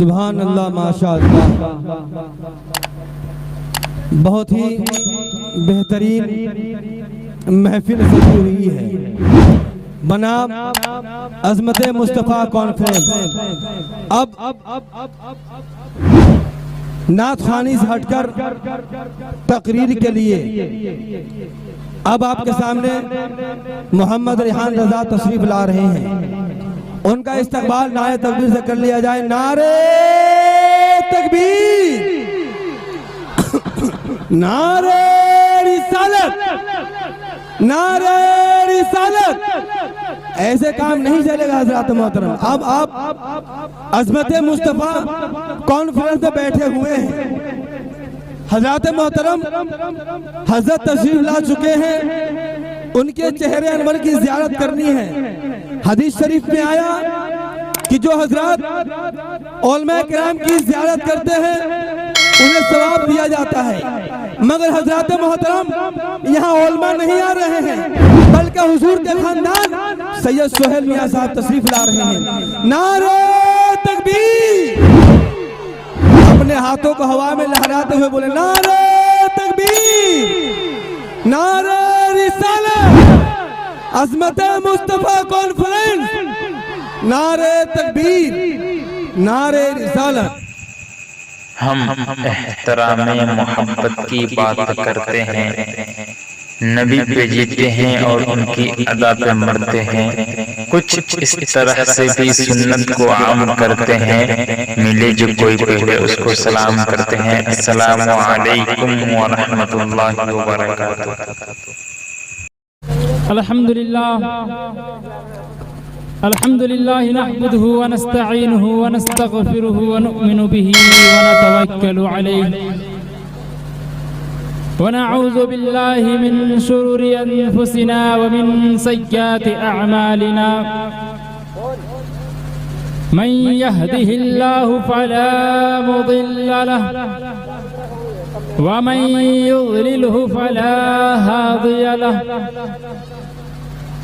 सुभान अल्लाह, माशा अल्लाह। बहुत ही बेहतरीन महफिल सजी हुई है बनाम अजमत मुस्तफ़ा कॉन्फ्रेंस। अब नात खानी से हटकर तकरीर के लिए अब आपके सामने मोहम्मद रेहान रजा तशरीफ ला रहे हैं। उनका इस्तकबाल नारे तकबीर से कर लिया जाए। नारे तकबीर, नारे रिसालत, नारे रिसालत। ऐसे काम नहीं चलेगा हजरत मोहतरम। अब आप अजमत मुस्तफ़ा कॉन्फ्रेंस में बैठे हुए हैं। हजरत मोहतरम हजरत तशरीफ ला चुके हैं, उनके चेहरे अनवर की ज़ियारत करनी है। हदीस शरीफ में आया कि जो हजरत उलमा किराम की ज़ियारत करते हैं उन्हें सवाब दिया जाता है, मगर हजरत मोहतरम यहाँ उलमा नहीं आ रहे हैं, बल्कि हुजूर के खानदान सैयद सोहेल मियां साहब तशरीफ ला रहे हैं। नारे तकबीर, अपने हाथों को हवा में लहराते हुए बोले नारे तकबीर, नारे रिसालत, अज़मत मुस्तफ़ा कॉन्फ्रेंस, नारे तकबीर, नारे रिसालत। हम एहतराम मोहब्बत की बात करते हैं, नबी पे जीते हैं और उनकी अदा पे मरते हैं। कुछ इस तरह से भी सुन्नत को आम करते हैं, मिले जो कोई पहले उसको सलाम करते हैं। अस्सलामु अलैकुम व रहमतुल्लाहि व बरकातुहू। अल्हम्दुलिल्लाह नहमदुहु व नस्तईनुहु व नस्तगफिरुहु व नु'मिनु बिही व नतवक्कलु अलैहि व नऊज़ु बिल्लाहि मिन शुरूरि अनफुसिना व मिन सय्यिआति अअमालिना। मन यहदिहिल्लाहु फला मुदिल्ल लहु व मन युद्लिलहु फला हादिय लहु।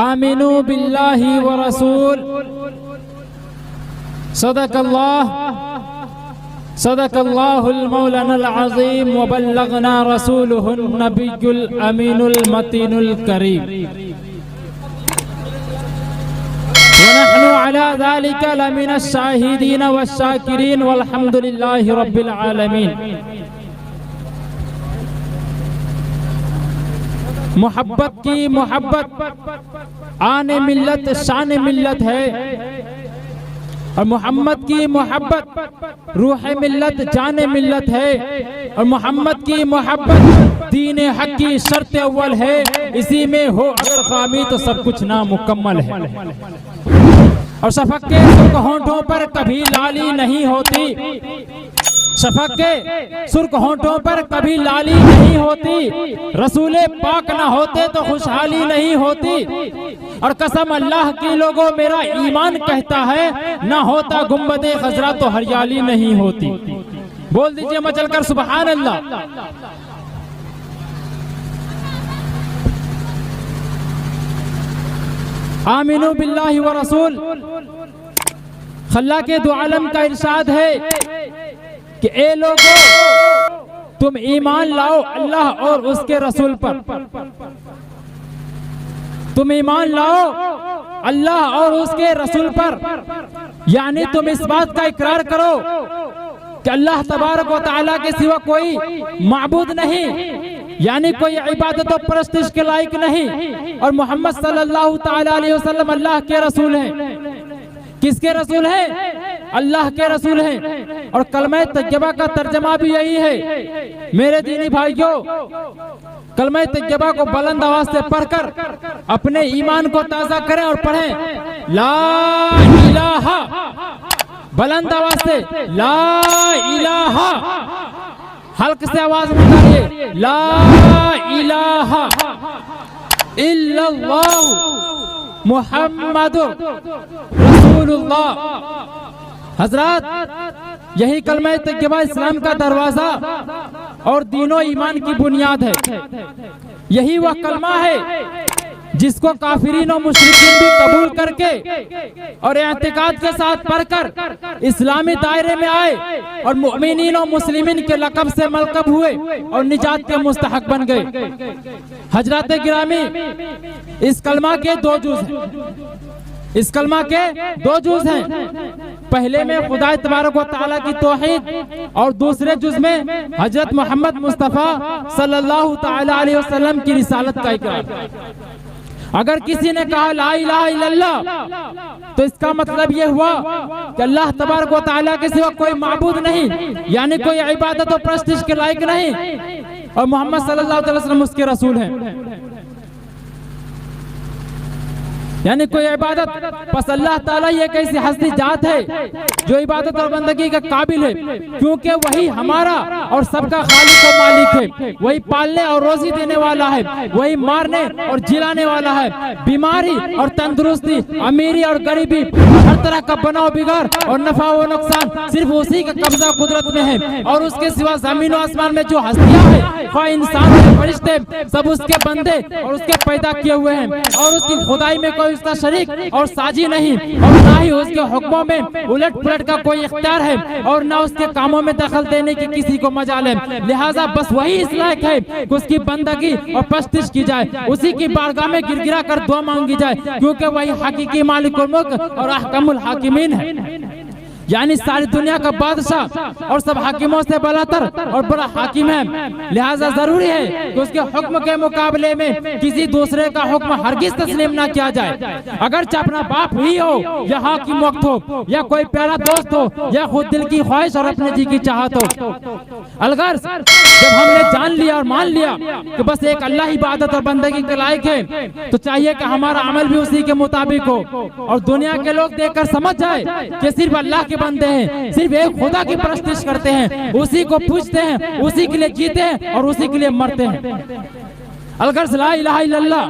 आमिनू बिल्लाहि व रसूल, सदक़ल्लाहुल मौलानाल अज़ीम व बल्लगना रसूलुहुन नबियुल अमीनुल मतीनुल करीम। व नहनु अला ज़ालिका लमिनश शाहिदीन वश्शाकिरीन वल्हम्दुलिल्लाहि रब्बिल आलमीन। मोहब्बत की मोहब्बत आने मिल्लत शान मिल्लत है, और मोहम्मद की मोहब्बत रूह मिल्लत जाने मिल्लत है, और मोहम्मद की मोहब्बत दीन हक की शर्त अव्वल है। इसी में हो अगर खामी तो सब कुछ नामुकम्मल है। और शफक के सुर्ख होंठों पर कभी लाली नहीं होती, शफक के सुर्ख होंठों पर कभी लाली नहीं होती। रसूले पाक ना होते तो खुशहाली नहीं होती। और कसम अल्लाह की लोगों मेरा ईमान कहता है, ना होता गुंबदे खजरा तो हरियाली नहीं होती। बोल दीजिए मचलकर सुभान अल्लाह। आमिनू बिल्लाहि व रसूल। खल्ला के दो आलम का इरशाद है कि ए लोगों, तुम ईमान लाओ अल्लाह और उसके रसूल पर। तुम ईमान लाओ अल्लाह और उसके रसूल पर, यानी तुम इस बात का इकरार करो कि अल्लाह तबारक व तआला के सिवा कोई माबूद नहीं, यानी कोई इबादत और परस्तिश के लायक नहीं, और मोहम्मद सल्लल्लाहु तआला अलैहि वसल्लम अल्लाह के रसूल हैं। किसके रसूल हैं? अल्लाह के रसूल हैं। और कलमा तय्यबा का तर्जमा भी यही है। मेरे दीनी भाइयों, कलमा तय्यबा को बुलंद आवाज से पढ़कर अपने ईमान को ताज़ा करें और पढ़ें ला इलाहा, बुलंद आवाज से ला इलाहा हल्क से आवाज निकालिए, ला इलाहा इल्लल्लाह मुहम्मदुर रसूलुल्लाह। हजरत, यही कलमा तैयबा इस्लाम का दरवाजा और दीनो ईमान की बुनियाद है। यही वह कलमा है जिसको काफिरीन और मुशरिकीन भी कबूल करके और एहतिकाद के साथ पढ़कर इस्लामी दायरे में आए और मुमिनीन और मुस्लिमीन के लक़ब से मलक़ब हुए और निजात के मुस्तहक बन गए। हजरत गिरामी, इस कलमा के दो जुज़ हैं। इस कलमा के दो जुज़ हैं। पहले में खुदा तबारक व तआला की तौहीद और दूसरे जुज़ में हजरत मोहम्मद मुस्तफ़ा सल्लल्लाहु तआला अलैहि वसल्लम की रिसालत का इकरार। अगर किसी ने कहा ला इलाहा इल्लल्लाह, तो इसका मतलब यह हुआ कि अल्लाह तबारक व तआला के सिवा कोई माबूद नहीं, यानी कोई इबादत और प्रस्तिश के लायक नहीं, और मोहम्मद सल्लल्लाहु अलैहि वसल्लम उसके रसूल हैं। यानी कोई इबादत बस अल्लाह ताला ये एक ऐसी हस्ती जात है जो इबादत और बंदगी का काबिल है, क्योंकि वही हमारा और सबका खालिक और मालिक है। वही पालने और रोजी देने वाला है, वही मारने और जिलाने वाला है। बीमारी और तंदुरुस्ती, अमीरी और गरीबी, हर तरह का बनाव बिगाड़ और नफा व नुकसान सिर्फ उसी का कब्जा कुदरत में है। और उसके सिवा जमीन और आसमान में जो हस्तियां हैं, खा इंसान और फरिश्ते, सब उसके बंदे और उसके पैदा किए हुए हैं। और उसकी खुदाई में कोई उसका शरीक और साजी नहीं, और ना ही उसके हुक्मों में उलट पुलट का कोई इख्तियार है, और ना उसके कामों में दखल देने की किसी को मजाल है। लिहाजा बस वही इस लायक है कि उसकी बंदगी और प्रस्तिश की जाए, उसी की बारगाह में गिरगिरा कर दुआ मांगी जाए, क्योंकि वही हकीकी मालिकुल मुल्क और अहकमुल हाकिमीन है। यानी सारी दुनिया का बादशाह और सब हाकिमों से बलातर और बड़ा हाकिम है। लिहाजा जरूरी है कि उसके हुक्म के मुकाबले में किसी दूसरे का हुक्म हरगिज तस्लीम ना किया जाए। अगर चाहे अपना बाप ही हो या हाकिम वक्त हो या कोई प्यारा दोस्त हो या खुद दिल की ख्वाहिश और अपने जी की चाहत हो। अलगर जब हमने जान लिया और मान लिया कि बस एक अल्लाह ही इबादत और बंदगी के लायक है, तो चाहिए कि हमारा अमल भी उसी के मुताबिक हो, और दुनिया के लोग देखकर समझ जाए कि सिर्फ अल्लाह के बंदे हैं, सिर्फ एक खुदा की प्रस्तिश करते हैं, उसी को पूजते हैं, उसी के लिए जीते हैं और उसी के लिए मरते हैं। अलगर्ज ला इलाहा इल्लल्लाह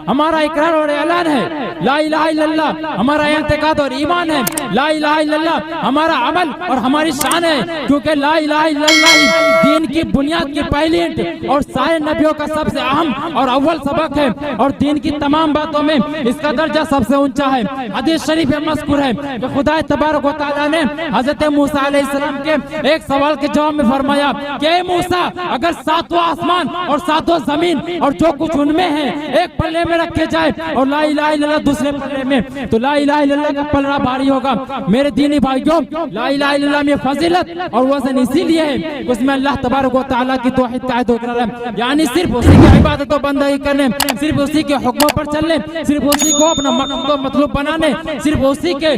हमारा इकरार और ऐलान है, ला इलाहा इल्लल्लाह हमारा एतकाद और ईमान है, ला इलाहा इल्लल्लाह हमारा अमल और हमारी शान है, क्योंकि ला इलाहा इल्लल्लाह दीन की बुनियाद की पहली ईंट और सारे नबियों का सबसे अहम और अव्वल सबक है, और दीन की तमाम बातों में इसका दर्जा सबसे ऊंचा है। हदीस शरीफ में मज़कूर है कि खुदा तबारक व तआला ने हजरत मूसा अलैहिस्सलाम के एक सवाल के जवाब में फरमाया कि मूसा, अगर सातों आसमान और सातों जमीन और जो कुछ उनमें है एक पल्ले में रखे जाए और ला इलाहा इल्लल्लाह दूसरे पल्ले में, तो ला इलाहा इल्लल्लाह का पलड़ा भारी होगा। मेरे दीनी भाइयों, ला इलाहा इल्लल्लाह में फजीलत और वजन इसीलिए है उसमें अल्लाह तबारक व तआला की तौहीद का इकरार है, यानी सिर्फ उसी की इबादत और बंदगी करने, सिर्फ उसी के हुक्मों पर चलने, सिर्फ उसी को अपना मकसद और मतलब बनाने, सिर्फ उसी के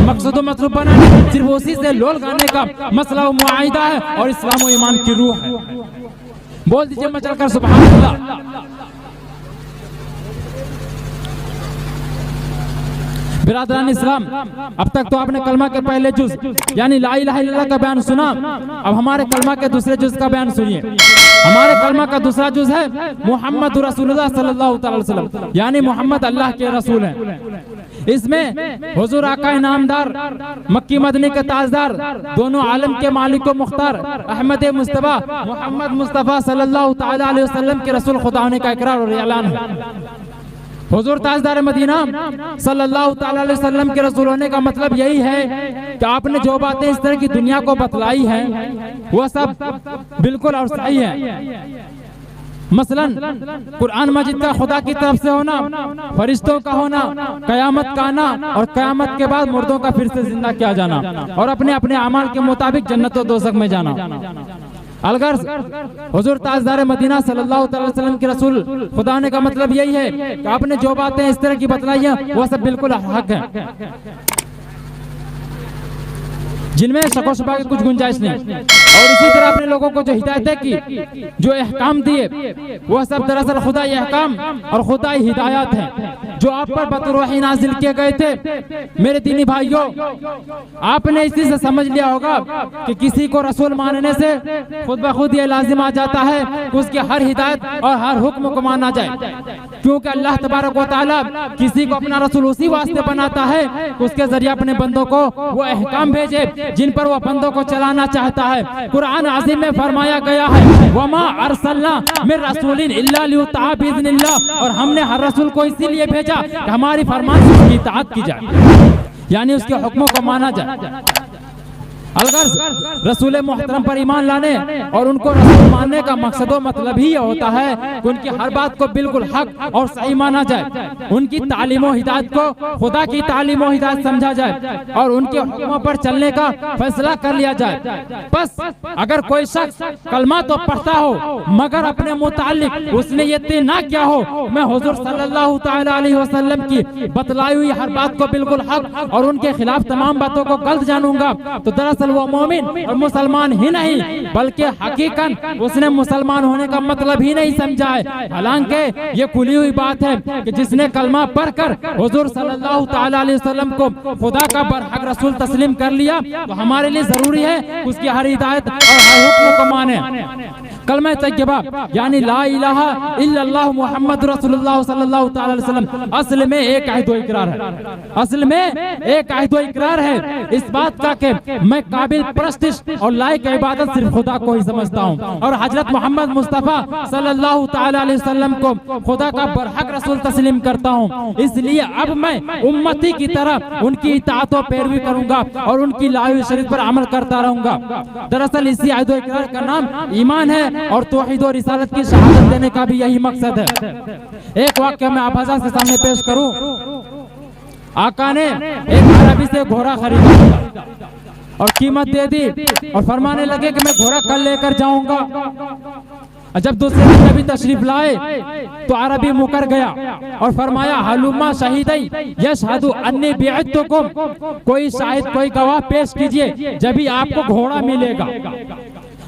मकसद और मतलब बनाने, सिर्फ उसी से लोल गाने का मसला व मुआहिदा है और इस्लाम व ईमान की रूह है। बोल दीजिए मैं चलकर सुभान अल्लाह। बिरादरान इस्लाम, अब तक तो आपने कलमा के पहले जुज यानी ला इलाहा इल्लल्लाह का बयान सुना। अब हमारे कलमा के दूसरे जुज का बयान सुनिए। हमारे कलमा का दूसरा जुज है मोहम्मद रसूलुल्लाह सल्लल्लाहु अलैहि वसल्लम, यानी मोहम्मद अल्लाह के रसूल हैं। इसमें हुजूर आका इनामदार, मक्की मदनी के ताजदार, दोनों आलम के मालिक व मुख्तार अहमद मुस्तफा मोहम्मद मुस्तफा सल्लल्लाहु तआला अलैहि वसल्लम के रसूल खुदा होने का इकरार और ऐलान है। हुजूर ताजदार मदीना सल्लल्लाहु तआला अलैहि वसल्लम के रसूल होने का मतलब यही है कि आपने जो बातें इस तरह की दुनिया को बतलाई हैं वो सब बिल्कुल और सही है। मसलन कुरान मजीद का खुदा की तरफ से होना, फरिश्तों का होना, कयामत का आना और कयामत के बाद मुर्दों का फिर से जिंदा किया जाना और अपने अपने अमाल के मुताबिक जन्नत और दोज़ख में जाना। अलगर्ज हुजूर ताजदार मदीना सल्लल्लाहु अलैहि वसल्लम के रसूल खुदा होने का मतलब यही है कि आपने जो बातें इस तरह की बतलाई हैं वो सब बिल्कुल हक है। जिनमें शको शुबा की कुछ गुंजाइश नहीं। और इसी तरह अपने लोगों को जो हिदायतें की, जो अहकाम दिए, वह सब दरअसल खुदाई अहकाम और खुदाई हिदायत हैं जो आप पर बतौर वही नाजिल किए गए थे। मेरे दीनी भाइयों, आपने इसी से समझ लिया होगा कि किसी को रसूल मानने से खुद ब खुद ये लाजिम आ जाता है कि उसकी हर हिदायत और हर हुक्म को माना जाए, क्योंकि अल्लाह तबारक व तआला किसी को अपना रसूल उसी वास्ते बनाता है कि उसके जरिए अपने बंदों को वो अहकाम भेजे जिन पर वो बंदों को चलाना चाहता है। कुरान अज़ीम में फरमाया गया है, वमा अरसलना मिन रसूलिन इल्ला लियुत्तअ बिइज़्निल्लाह, और हमने हर रसूल को इसीलिए भेजा कि हमारी फरमान से उसकी इताअत की जाए, यानी उसके हुक्मों को माना जाए। अलगर रसूल मोहतरम पर ईमान लाने और उनको रसूल मानने का मकसद व मतलब ही होता है कि उनकी हर बात को बिल्कुल हक और सही माना जाए, उनकी तालीम व हिदायत को खुदा की तालीम व हिदायत समझा जाए और उनके हुक्मों पर चलने का फैसला कर लिया जाए। बस अगर कोई शख्स कलमा तो पढ़ता हो मगर अपने मुतालिक उसने ये तय ना किया हो मैं हुजूर सल्लल्लाहु तआला अलैहि वसल्लम की बतलाई हुई हर बात को बिल्कुल हक और उनके खिलाफ तमाम बातों को गलत जानूंगा, तो दरअसल वो मोमिन और मुसलमान ही नहीं बल्कि हकीकतन उसने मुसलमान होने का मतलब ही नहीं समझा है। हालांकि ये खुली हुई बात है कि जिसने कलमा पढ़कर हुजूर सल्लल्लाहु तआला अलैहि वसल्लम को खुदा का बरहक रसूल तस्लीम कर लिया तो हमारे लिए जरूरी है उसकी हर हिदायत और हर हुक्म को माने। कलमा तय्यबा यानी ला इलाहा इल्लल्लाह मुहम्मद रसूलुल्लाह सल्लल्लाहु तआला अलैहि वसल्लम असल में एक अहद व इकरार है, असल में एक अहद व इकरार है इस बात का कि मैं काबिल परस्तिश और लायक इबादत सिर्फ खुदा को ही समझता हूँ और हजरत मोहम्मद मुस्तफ़ा सल्लल्लाहु तआला अलैहि वसल्लम को खुदा का बरहक रसूल तस्लीम करता हूँ। इसलिए अब मैं उम्मती की तरह उनकी इताअत व पैरवी करूंगा और उनकी लाई हुई शरीयत पर अमल करता रहूंगा। दरअसल इसी अहद व इकरार का नाम ईमान है और तौहीद और रिसालत की शहादत देने का भी यही मकसद है। एक वाक्य मैं आप हज़रात के सामने पेश करूं। आका ने एक अरबी से घोड़ा खरीदा और कीमत दे दी और फरमाने लगे कि मैं घोड़ा कल लेकर जाऊंगा। जब दूसरे दिन नबी तशरीफ लाए तो अरबी मुकर गया और फरमाया हलुमा शहीदई यशहदु अन्नी बिअतुकुम, कोई शाहिद कोई गवाह पेश कीजिए जब ही आपको घोड़ा मिलेगा।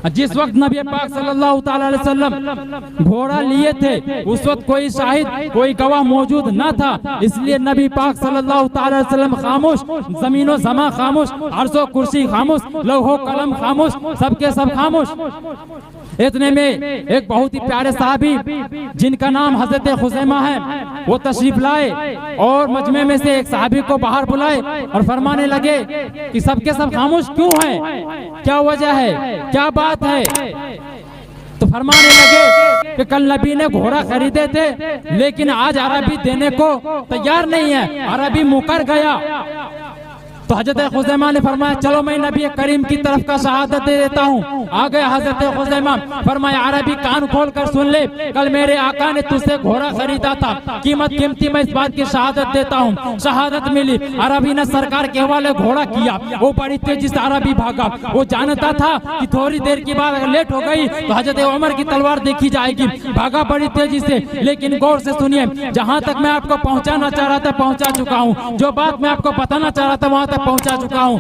जिस वक्त नबी पाक सल्लल्लाहु तआला अलैहि वसल्लम घोड़ा लिए थे उस वक्त कोई शाहिद कोई गवाह मौजूद न था, इसलिए नबी पाक सल्लल्लाहु तआला अलैहि वसल्लम खामोश, जमीनो ज़मा खामोश, अर्ज़ो कुर्सी खामोश, लौहो कलम खामोश, सबके सब खामोश। इतने में एक बहुत ही प्यारे साहबी जिनका नाम हजरत खुज़ैमा है वो तशरीफ लाए और मजमे में से एक साहबी को बाहर बुलाए और फरमाने लगे कि सबके सब खामोश क्यों हैं, क्या वजह है, क्या बात है। तो फरमाने लगे कि कल नबी ने घोड़ा खरीदे थे लेकिन आज अरबी देने को तैयार नहीं है, अरबी मुकर गया। तो हजरत खुज़ैमा ने फरमाया चलो मैं नबी करीम की तरफ का शहादत दे देता हूँ। आ गए हजरत खुज़ैमा, फरमाया अरबी कान खोल कर सुन ले, कल मेरे आका ने तुझसे घोड़ा खरीदा था, कीमत कीमती मैं इस बात की शहादत देता हूँ। शहादत मिली, अरबी ने सरकार के हवाले घोड़ा किया, वो बड़ी तेजी से अरबी भागा। वो जानता था कि थोड़ी देर के बाद अगर लेट हो गई तो हजरत उमर की तलवार देखी जाएगी, भागा बड़ी तेजी से। लेकिन गौर से सुनिए, जहाँ तक मैं आपको पहुँचाना चाह रहा था पहुँचा चुका हूँ, जो बात मैं आपको बताना चाह रहा था वहाँ पहुंचा चुका हूं।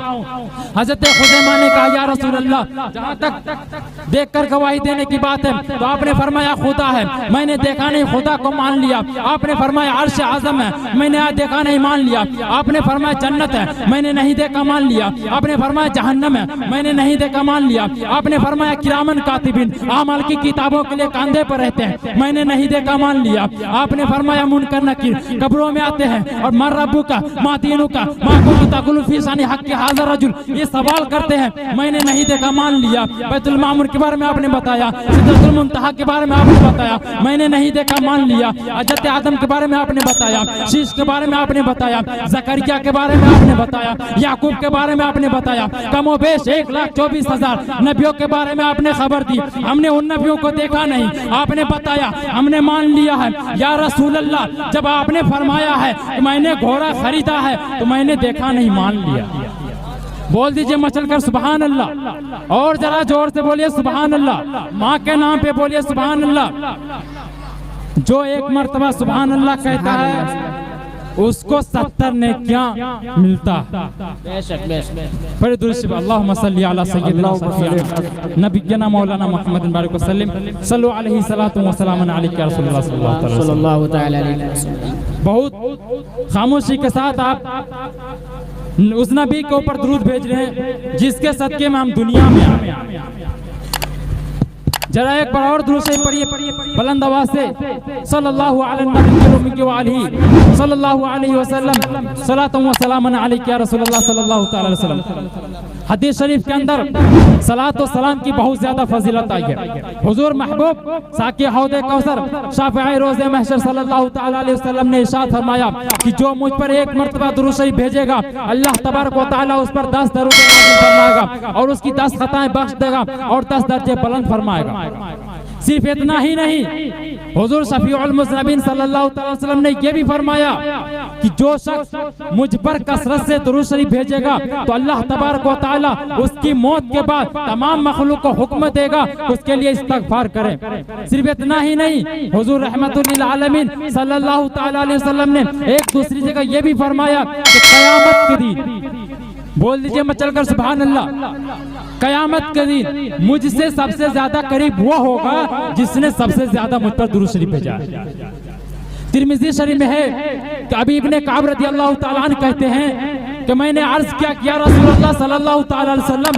हजरत खुज़ैमा ने कहा या रसूल अल्लाह, जहां तक देखकर गवाही देने की बात है तो आपने फरमाया खुदा है, मैंने देखा नहीं खुदा को मान लिया। आपने फरमाया अर्श आज़म है, मैंने आज देखा नहीं मान लिया। आपने फरमाया जन्नत है, मैंने नहीं देखा मान लिया। आपने फरमाया जहन्नम है, मैंने नहीं देखा मान लिया। आपने फरमाया किरामन कातिबिन, आमल की किताबों के लिए कंधे पर रहते हैं, मैंने नहीं देखा मान लिया। आपने फरमाया मुनकर नकीर कब्रों में आते हैं और मर रब्बु का मा दीनु का मा कुन्तु तक़ूलु फी शानी हक़्क़ि हाज़ा रजुल, ये सवाल करते हैं, मैंने नहीं देखा मान लिया। बैतुल मामूर के बारे में आपने बताया, सिदरतुल मुंतहा के बारे में आपने बताया, मैंने नहीं देखा मान लिया। हज़रत आदम के बारे में आपने बताया, शीश के बारे में आपने बताया, ज़करिया के बारे में आपने बताया, याकूब के बारे में आपने बताया। कमोबेश 1,24,000 नबियों के बारे में आपने खबर दी, हमने उन नबियों को देखा नहीं, आपने बताया, हमने मान लिया है। या रसूल अल्लाह, जब आपने फरमाया है कि मैंने घोड़ा खरीदा है तो मैंने देखा नहीं मान लिया। बोल दीजिए मचल कर सुभान अल्लाह, और जरा जोर से बोलिए सुभान अल्लाह, माँ के नाम पे बोलिए सुभान अल्लाह। जो एक मर्तबा सुभान अल्लाह कहता है उसको 70 नेकियां मिलता। फिर दुरुस्त अल्लाहुम्मा सल्ली अला सय्यिदिना नबिय्यिना मौलाना मुहम्मदिन बारिक वसल्लम सल्लु अलैहि सलातु व सलामुन अलैका या रसूलुल्लाह सल्लल्लाहु अलैहि वसल्लम। बहुत खामोशी के साथ आप उस नबी के ऊपर दुरूद भेज रहे हैं जिसके सदके में हम दुनिया में आए। जरा एक बार और दुरूद से पढ़िए बुलंद आवाज से, सल्लल्लाहु अलैहि सल्लल्लाहु अलैहि वसल्लम सलातु व सलामुन अलैका या रसूलुल्लाह सल्लल्लाहु अलैहि वसल्लम। हदीस शरीफ के अंदर सलात और सलाम की बहुत ज्यादा फजीलत आई है। हुजूर महबूब साकी हौदे कौसर शाफ़िई रोज़े महशर सल्लल्लाहु अलैहि वसल्लम ने इरशाद फरमाया कि जो मुझ पर एक मर्तबा दुरूद शरीफ भेजेगा अल्लाह तबारक व तआला उस पर 10 दरूद फरमाएगा और उसकी 10 खताएं बख्श देगा और 10 दर्जे बुलंद फरमाएगा। सिर्फ इतना ही नहीं, हुजूर शफीउल मुज़नबीन सल्लल्लाहु अलैहि वसल्लम ने यह भी फरमाया कि जो शख्स मुझ पर कसरत से दुरूद शरीफ भेजेगा तो अल्लाह तबारक व तआला उसकी मौत के बाद तमाम मखलूक को हुक्म देगा उसके लिए इस्तिग़फ़ार करें। सिर्फ इतना ही नहीं, हुजूर रहमतुल लिल आलमीन सल्लल्लाहु अलैहि वसल्लम ने एक दूसरी जगह यह भी फरमाया कि क़यामत के दिन, बोल दीजिए मैं चलकर सुभान अल्लाह, कयामत के दिन मुझसे सबसे ज्यादा करीब वो होगा जिसने सबसे ज्यादा मुझ पर दुरूद शरीफ भेजा। तिरमिज़ी शरीफ में है कि अबी इब्ने काब रज़ियल्लाहु ताला अन्हु कहते हैं कि मैंने अर्ज किया कि या रसूलल्लाह सल्लल्लाहु ताला अलैहि वसल्लम,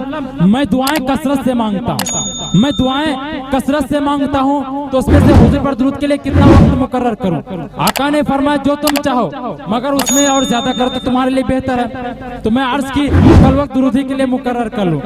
मैं दुआएं कसरत से मांगता हूँ, मैं दुआएं कसरत से मांगता हूँ, तो उसमें से हुजूर पर दुरूद के लिए कितना वक्त मुकर्रर करूँ? आका ने फरमाया जो तुम चाहो, मगर उसमें और ज्यादा करो तो तुम्हारे लिए बेहतर है। तो मैं अर्ज की कल वक्त दुरूद के लिए मुकर्रर कर लूँ।